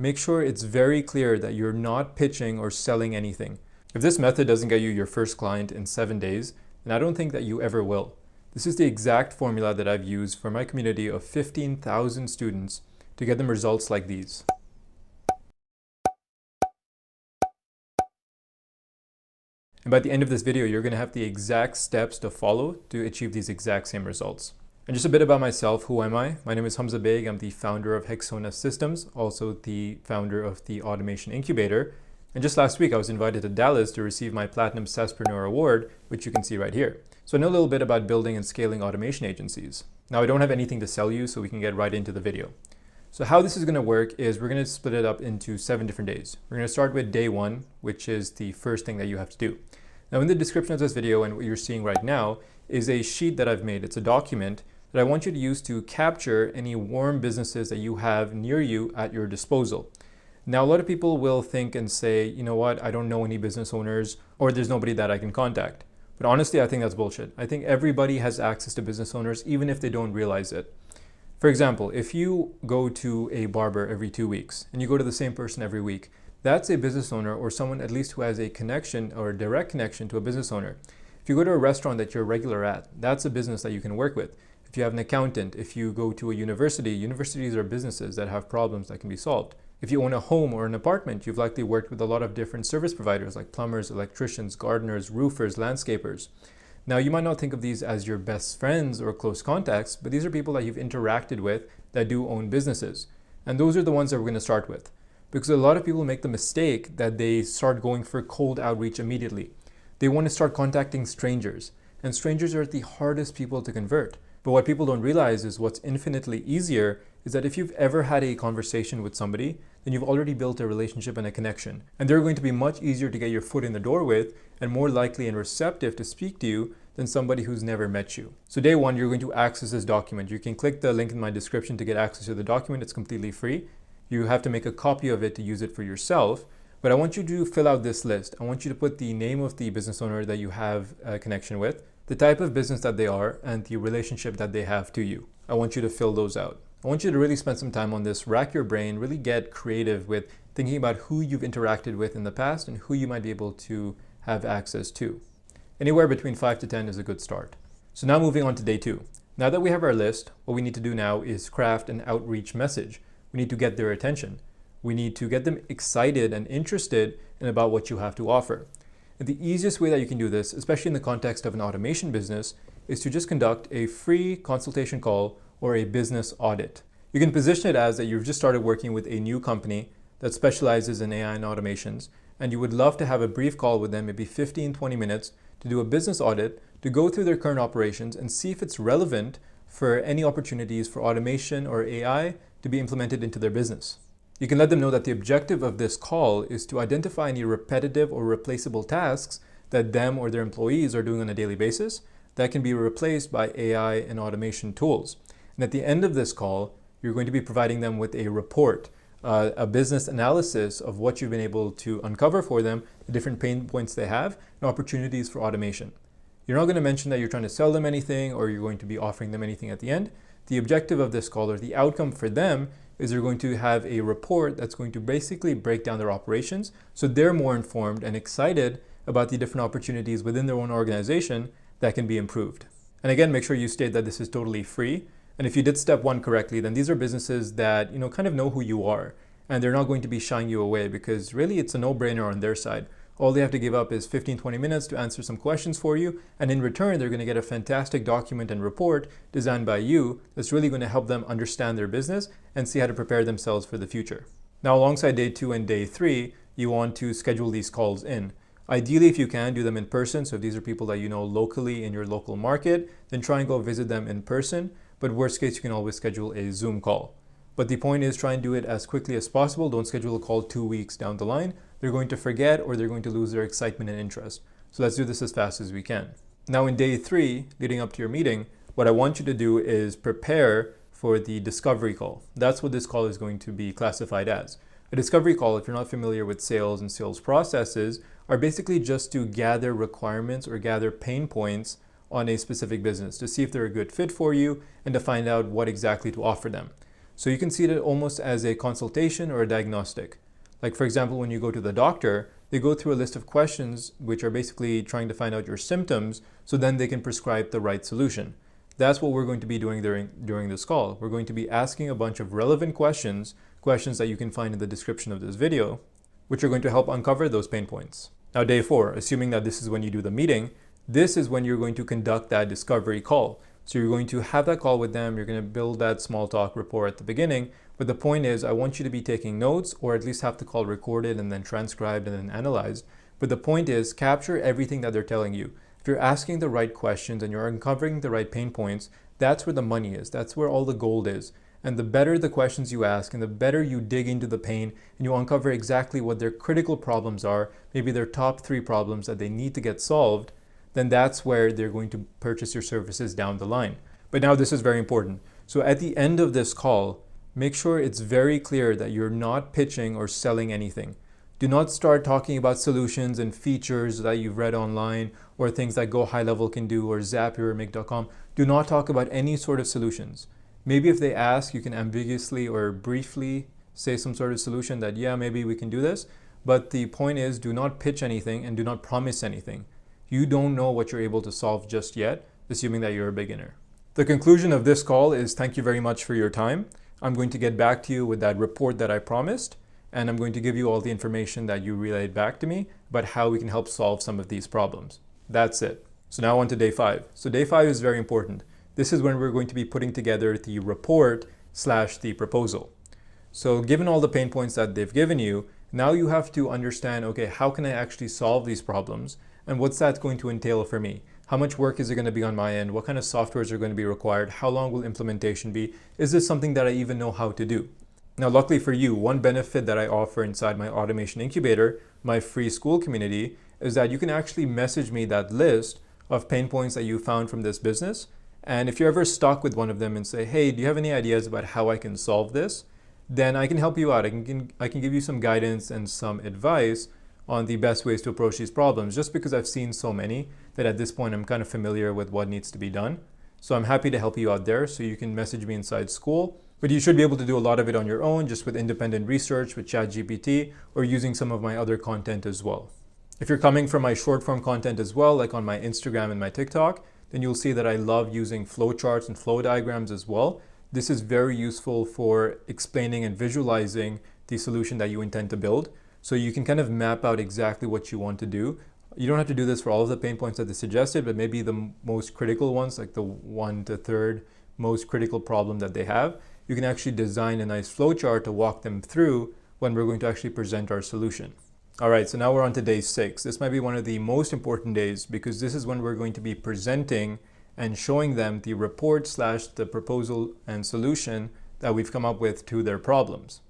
make sure it's very clear that you're not pitching or selling anything. If this method doesn't get you your first client in 7 days, then I don't think that you ever will. This is the exact formula that I've used for my community of 15,000 students to get them results like these. And by the end of this video, you're going to have the exact steps to follow to achieve these exact same results. And just a bit about myself, who am I? My name is Hamza. I'm the founder of Hexona Systems, also the founder of the Automation Incubator. And just last week, I was invited to Dallas to receive my Platinum SaaSpreneur Award, which you can see right here. So I know a little bit about building and scaling automation agencies. Now, I don't have anything to sell you, so we can get right into the video. So how this is going to work is we're going to split it up into 7 different days. We're going to start with day 1, which is the first thing that you have to do. Now, in the description of this video and what you're seeing right now is a sheet that I've made. It's a document that I want you to use to capture any warm businesses that you have near you at your disposal. Now, a lot of people will think and say, you know what, I don't know any business owners, or there's nobody that I can contact. But honestly, I think that's bullshit. I think everybody has access to business owners, even if they don't realize it. For example, if you go to a barber every 2 weeks and you go to the same person every week, that's a business owner or someone at least who has a connection or a direct connection to a business owner. If you go to a restaurant that you're regular at, that's a business that you can work with. If you have an accountant, if you go to a university, universities are businesses that have problems that can be solved. If you own a home or an apartment, you've likely worked with a lot of different service providers like plumbers, electricians, gardeners, roofers, landscapers. Now, you might not think of these as your best friends or close contacts, but these are people that you've interacted with that do own businesses. And those are the ones that we're going to start with. Because a lot of people make the mistake that they start going for cold outreach immediately. They want to start contacting strangers, and strangers are the hardest people to convert. But what people don't realize is what's infinitely easier is that if you've ever had a conversation with somebody, then you've already built a relationship and a connection. And they're going to be much easier to get your foot in the door with and more likely and receptive to speak to you than somebody who's never met you. So day 1, you're going to access this document. You can click the link in my description to get access to the document. It's completely free. You have to make a copy of it to use it for yourself. But I want you to fill out this list. I want you to put the name of the business owner that you have a connection with, the type of business that they are, and the relationship that they have to you. I want you to fill those out. I want you to really spend some time on this, rack your brain, really get creative with thinking about who you've interacted with in the past and who you might be able to have access to. Anywhere between 5 to 10 is a good start. So now moving on to day 2. Now that we have our list, what we need to do now is craft an outreach message. We need to get their attention. We need to get them excited and interested in about what you have to offer. And the easiest way that you can do this, especially in the context of an automation business, is to just conduct a free consultation call or a business audit. You can position it as that you've just started working with a new company that specializes in AI and automations, and you would love to have a brief call with them, maybe 15-20 minutes, to do a business audit, to go through their current operations and see if it's relevant for any opportunities for automation or AI to be implemented into their business. You can let them know that the objective of this call is to identify any repetitive or replaceable tasks that them or their employees are doing on a daily basis that can be replaced by AI and automation tools. And at the end of this call, you're going to be providing them with a report, a business analysis of what you've been able to uncover for them, the different pain points they have, and opportunities for automation. You're not going to mention that you're trying to sell them anything or you're going to be offering them anything at the end. The objective of this call, or the outcome for them, is they're going to have a report that's going to basically break down their operations so they're more informed and excited about the different opportunities within their own organization that can be improved. And again, make sure you state that this is totally free. And if you did step 1 correctly, then these are businesses that kind of know who you are, and they're not going to be shying you away because really it's a no-brainer on their side. All they have to give up is 15-20 minutes to answer some questions for you, and in return, they're going to get a fantastic document and report designed by you that's really going to help them understand their business and see how to prepare themselves for the future. Now, alongside day 2 and day 3, you want to schedule these calls in. Ideally, if you can, do them in person. So if these are people that you know locally in your local market, then try and go visit them in person. But worst case, you can always schedule a Zoom call. But the point is, try and do it as quickly as possible. Don't schedule a call 2 weeks down the line. They're going to forget or they're going to lose their excitement and interest. So let's do this as fast as we can. Now in day 3, leading up to your meeting, what I want you to do is prepare for the discovery call. That's what this call is going to be classified as. A discovery call, if you're not familiar with sales and sales processes, are basically just to gather requirements or gather pain points on a specific business to see if they're a good fit for you and to find out what exactly to offer them. So you can see it almost as a consultation or a diagnostic. Like for example, when you go to the doctor, they go through a list of questions which are basically trying to find out your symptoms so then they can prescribe the right solution. That's what we're going to be doing during this call. We're going to be asking a bunch of relevant questions that you can find in the description of this video, which are going to help uncover those pain points. Now, day 4, assuming that this is when you do the meeting, this is when you're going to conduct that discovery call. So you're going to have that call with them, you're going to build that small talk rapport at the beginning, but the point is I want you to be taking notes or at least have the call recorded and then transcribed and then analyzed. But the point is capture everything that they're telling you. If you're asking the right questions and you're uncovering the right pain points, that's where the money is. That's where all the gold is. And the better the questions you ask and the better you dig into the pain and you uncover exactly what their critical problems are, maybe their top 3 problems that they need to get solved, then that's where they're going to purchase your services down the line. But now this is very important. So at the end of this call, make sure it's very clear that you're not pitching or selling anything. Do not start talking about solutions and features that you've read online or things that gohighlevel can do or zapier.com. Do not talk about any sort of solutions. Maybe if they ask, you can ambiguously or briefly say some sort of solution that, yeah, maybe we can do this. But the point is, do not pitch anything and do not promise anything. You don't know what you're able to solve just yet, assuming that you're a beginner. The conclusion of this call is thank you very much for your time. I'm going to get back to you with that report that I promised, and I'm going to give you all the information that you relayed back to me about how we can help solve some of these problems. That's it. So now on to day 5. So day 5 is very important. This is when we're going to be putting together the report / the proposal. So given all the pain points that they've given you, now you have to understand, okay, how can I actually solve these problems? And what's that going to entail for me? How much work is it going to be on my end? What kind of softwares are going to be required? How long will implementation be? Is this something that I even know how to do? Now, luckily for you, one benefit that I offer inside my automation incubator, my free school community, is that you can actually message me that list of pain points that you found from this business. And if you're ever stuck with one of them and say, hey, do you have any ideas about how I can solve this? Then I can help you out. I can give you some guidance and some advice on the best ways to approach these problems, just because I've seen so many that at this point I'm kind of familiar with what needs to be done. So I'm happy to help you out there. So you can message me inside school, but you should be able to do a lot of it on your own, just with independent research with ChatGPT or using some of my other content as well. If you're coming from my short form content as well, like on my Instagram and my TikTok, then you'll see that I love using flowcharts and flow diagrams as well. This is very useful for explaining and visualizing the solution that you intend to build. So you can kind of map out exactly what you want to do. You don't have to do this for all of the pain points that they suggested, but maybe the most critical ones, like the 1 to 3rd most critical problem that they have, you can actually design a nice flowchart to walk them through when we're going to actually present our solution. All right, so now we're on to day 6. This might be one of the most important days because this is when we're going to be presenting and showing them the report / the proposal and solution that we've come up with to their problems.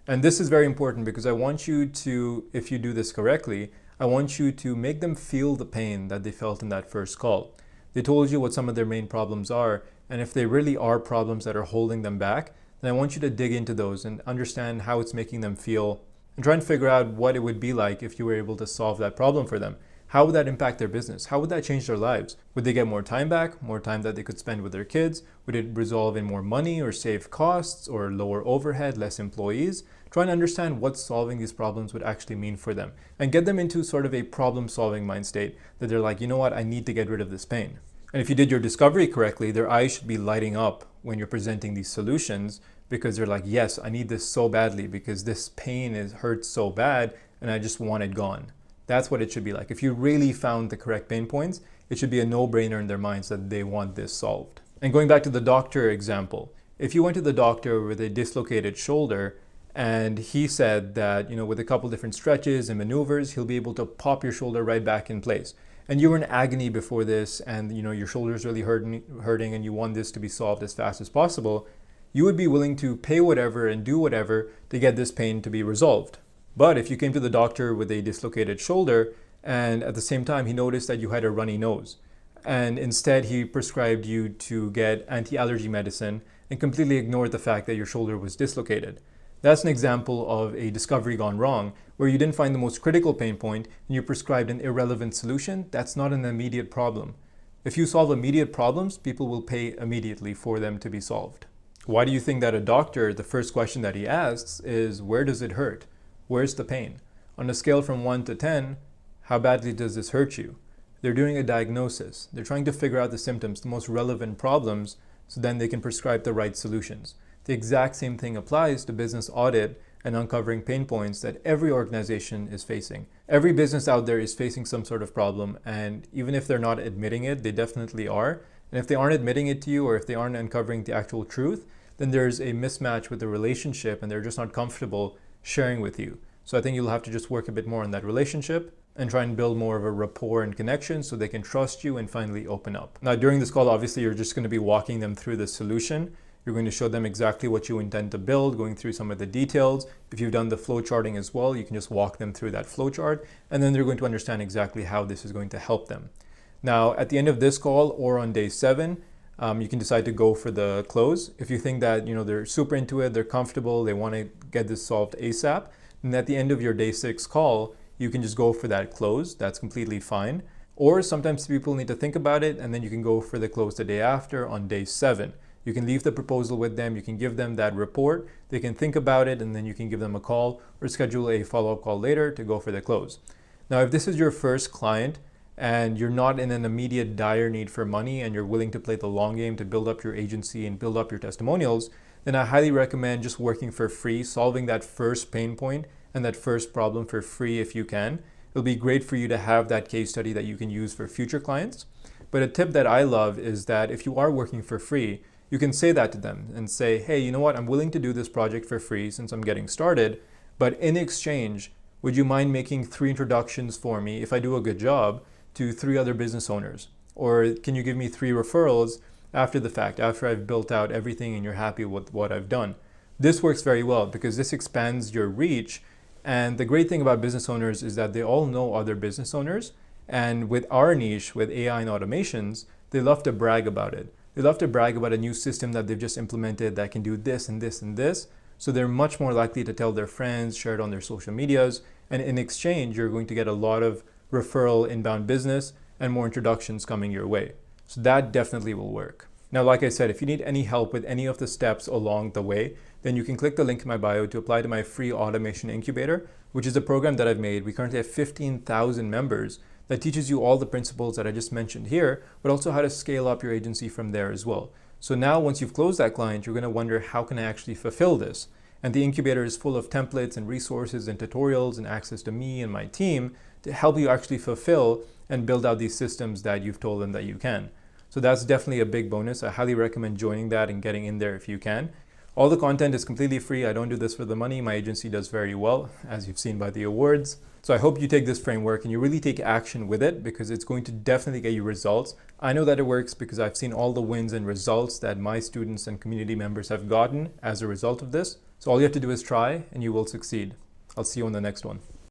And this is very important because I want you to, if you do this correctly, I want you to make them feel the pain that they felt in that first call. They told you what some of their main problems are, and if they really are problems that are holding them back, then I want you to dig into those and understand how it's making them feel and try and figure out what it would be like if you were able to solve that problem for them. How would that impact their business? How would that change their lives? Would they get more time back, more time that they could spend with their kids? Would it resolve in more money or save costs or lower overhead, less employees? Try and understand what solving these problems would actually mean for them and get them into sort of a problem-solving mind state that they're like, you know what, I need to get rid of this pain. And if you did your discovery correctly, their eyes should be lighting up when you're presenting these solutions because they're like, yes, I need this so badly because this pain hurts so bad and I just want it gone. That's what it should be like. If you really found the correct pain points, it should be a no-brainer in their minds that they want this solved. And going back to the doctor example, if you went to the doctor with a dislocated shoulder and he said that, with a couple different stretches and maneuvers, he'll be able to pop your shoulder right back in place. And you were in agony before this and, your shoulder's really hurting and you want this to be solved as fast as possible, you would be willing to pay whatever and do whatever to get this pain to be resolved. But if you came to the doctor with a dislocated shoulder and at the same time he noticed that you had a runny nose and instead he prescribed you to get anti-allergy medicine and completely ignored the fact that your shoulder was dislocated. That's an example of a discovery gone wrong where you didn't find the most critical pain point and you prescribed an irrelevant solution. That's not an immediate problem. If you solve immediate problems, people will pay immediately for them to be solved. Why do you think that a doctor, the first question that he asks is, where does it hurt? Where's the pain? On a scale from 1 to 10, how badly does this hurt you? They're doing a diagnosis. They're trying to figure out the symptoms, the most relevant problems, so then they can prescribe the right solutions. The exact same thing applies to business audit and uncovering pain points that every organization is facing. Every business out there is facing some sort of problem, and even if they're not admitting it, they definitely are. And if they aren't admitting it to you, or if they aren't uncovering the actual truth, then there's a mismatch with the relationship and they're just not comfortable sharing with you. So I think you'll have to just work a bit more on that relationship and try and build more of a rapport and connection so they can trust you and finally open up. Now, during this call, obviously, you're just going to be walking them through the solution. You're going to show them exactly what you intend to build, going through some of the details. If you've done the flow charting as well, you can just walk them through that flow chart, and then they're going to understand exactly how this is going to help them. Now, at the end of this call or on day 7, you can decide to go for the close. If you think that they're super into it, they're comfortable, they want to get this solved ASAP, and at the end of your day 6 call, you can just go for that close. That's completely fine. Or sometimes people need to think about it, and then you can go for the close the day after on day 7. You can leave the proposal with them, you can give them that report, they can think about it, and then you can give them a call or schedule a follow-up call later to go for the close. Now, if this is your first client and you're not in an immediate dire need for money and you're willing to play the long game to build up your agency and build up your testimonials, then I highly recommend just working for free, solving that first pain point and that first problem for free if you can. It'll be great for you to have that case study that you can use for future clients. But a tip that I love is that if you are working for free, you can say that to them and say, hey, you know what, I'm willing to do this project for free since I'm getting started, but in exchange, would you mind making 3 introductions for me if I do a good job to 3 other business owners? Or can you give me 3 referrals after the fact, after I've built out everything and you're happy with what I've done? This works very well because this expands your reach. And the great thing about business owners is that they all know other business owners. And with our niche, with AI and automations, they love to brag about it. They love to brag about a new system that they've just implemented that can do this and this and this. So they're much more likely to tell their friends, share it on their social medias. And in exchange, you're going to get a lot of referral inbound business and more introductions coming your way. So that definitely will work. Now, like I said, if you need any help with any of the steps along the way, then you can click the link in my bio to apply to my free automation incubator, which is a program that I've made. We currently have 15,000 members that teaches you all the principles that I just mentioned here, but also how to scale up your agency from there as well. So now once you've closed that client, you're going to wonder, how can I actually fulfill this? And the incubator is full of templates and resources and tutorials and access to me and my team to help you actually fulfill and build out these systems that you've told them that you can. So that's definitely a big bonus. I highly recommend joining that and getting in there if you can. All the content is completely free. I don't do this for the money. My agency does very well, as you've seen by the awards. So I hope you take this framework and you really take action with it, because it's going to definitely get you results. I know that it works because I've seen all the wins and results that my students and community members have gotten as a result of this. So all you have to do is try and you will succeed. I'll see you on the next one.